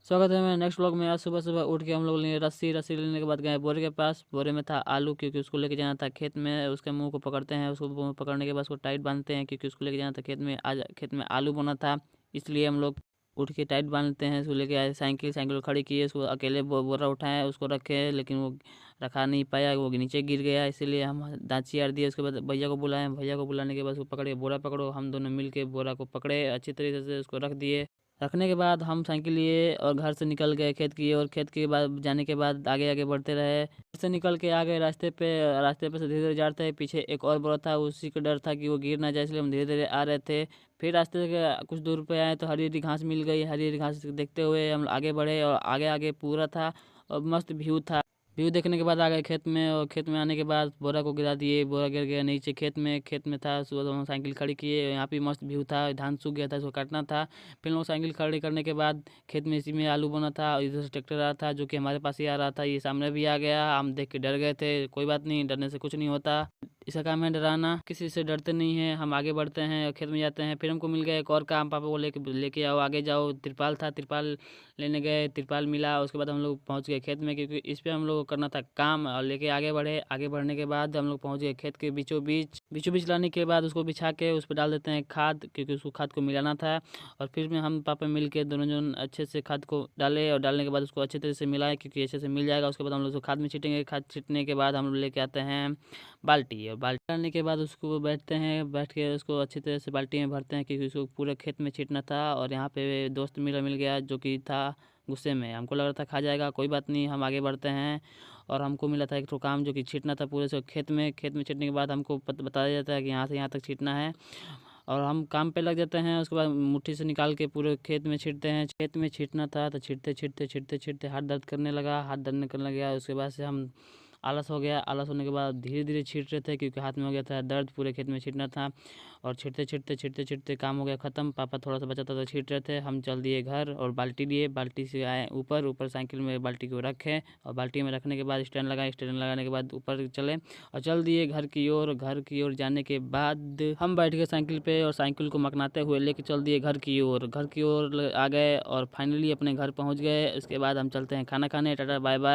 स्वागत है मेरे नेक्स्ट व्लॉग में। आज सुबह उठ के हम लोग लिए रस्सी लेने के बाद गए बोरे के पास। बोरे में था आलू, क्योंकि उसको लेके जाना था खेत में। उसके मुंह को पकड़ते हैं, उसको मुंह पकड़ने के बाद उसको टाइट बांधते हैं, क्योंकि उसको लेके जाना था खेत में। आज खेत में आलू बोना था, इसलिए हम लोग उठ के टाइट बांधते हैं। उसको लेके आए, साइकिल को खड़ी किए, उसको अकेले बोरा उठाए, उसको रखे, लेकिन वो रखा नहीं पाया, वो नीचे गिर गया। इसीलिए हम दांची यार दिए। उसके बाद भैया को बुलाए, भैया को बुलाने के बाद उसको पकड़े, बोरा पकड़ो। हम दोनों मिल के बोरा को पकड़े, अच्छी तरीके से उसको रख दिए। रखने के बाद हम साइकिल लिए और घर से निकल गए खेत की ओर। खेत के बाद जाने के बाद आगे आगे बढ़ते रहे। घर से निकल के आ गए रास्ते पे से धीरे धीरे जाते हैं। पीछे एक और बोरा था, उसी का डर था कि वो गिर ना जाए, इसलिए हम धीरे धीरे आ रहे थे। फिर रास्ते के कुछ दूर पे आए तो हरी हरी घास मिल गई। हरी हरी घास देखते हुए हम आगे बढ़े, और आगे आगे पूरा था और मस्त व्यू था। व्यू देखने के बाद आ गए खेत में, और खेत में आने के बाद बोरा को गिरा दिए। बोरा गिर गया नीचे खेत में था। सुबह हम साइकिल खड़ी किए, यहाँ पे मस्त व्यू था। धान सूख गया था, इसको काटना था। फिर लोग साइकिल खड़ी करने के बाद खेत में इसी में आलू बना था, और इधर से ट्रैक्टर आ रहा था जो कि हमारे पास ही आ रहा था। ये सामने भी आ गया, हम देख के डर गए थे। कोई बात नहीं, डरने से कुछ नहीं होता, इसका काम है डराना। किसी से डरते नहीं है, हम आगे बढ़ते हैं और खेत में जाते हैं। फिर हमको मिल गया एक और काम, पापा को लेके आओ, आगे जाओ। तिरपाल था, तिरपाल लेने गए, तिरपाल मिला। उसके बाद हम लोग पहुंच गए खेत में, क्योंकि इस पे हम लोग को करना था काम। और लेके आगे बढ़े, आगे बढ़ने के बाद हम लोग पहुंच गए खेत के बीचों बीच लाने के बाद उसको बिछा के उस पर डाल देते हैं खाद, क्योंकि उसको खाद को मिलाना था। और फिर में हम पापा मिल के दोनों जन अच्छे से खाद को डाले, और डालने के बाद उसको अच्छे तरह से मिलाए, क्योंकि अच्छे से मिल जाएगा। उसके बाद हम लोग उसको खाद में छीटेंगे। खाद छीटने के बाद हम लोग लेके आते हैं बाल्टी, और बाल्टी डालने के बाद उसको बैठते हैं, बैठ के उसको अच्छी तरह से बाल्टी में भरते हैं, क्योंकि उसको पूरे खेत में छीटना था। और यहाँ पे दोस्त मिल गया जो कि था गुस्से में। हमको लग रहा था खा जाएगा, कोई बात नहीं, हम आगे बढ़ते हैं। और हमको मिला था एक ठो काम जो कि छीटना था पूरे से खेत में छीटने के बाद हमको बता दिया जाता है कि यहाँ से यहाँ तक छीटना है। और हम काम पे लग जाते हैं। उसके बाद मुट्ठी से निकाल के पूरे खेत में छीटते हैं। खेत में छीटना था तो छीटते हाथ दर्द करने लगा, हाथ दर्द करने लगा। उसके बाद से हम आलस हो गया। आलस होने के बाद धीरे धीरे छीट रहे थे, क्योंकि हाथ में हो गया था दर्द, पूरे खेत में छीटना था। और छीटते काम हो गया ख़त्म। पापा थोड़ा सा बचा था तो छीट रहे थे। हम चल दिए घर और बाल्टी लिए, बाल्टी से आए ऊपर साइकिल में बाल्टी को रखे, और बाल्टी में रखने के बाद स्टैंड लगाने के बाद ऊपर चले और चल दिए घर की ओर। घर की ओर जाने के बाद हम बैठ गए साइकिल पे, और साइकिल को मकनाते हुए लेके चल दिए घर की ओर। घर की ओर आ गए और फाइनली अपने घर पहुंच गए। उसके बाद हम चलते हैं खाना खाने। Tata bye bye.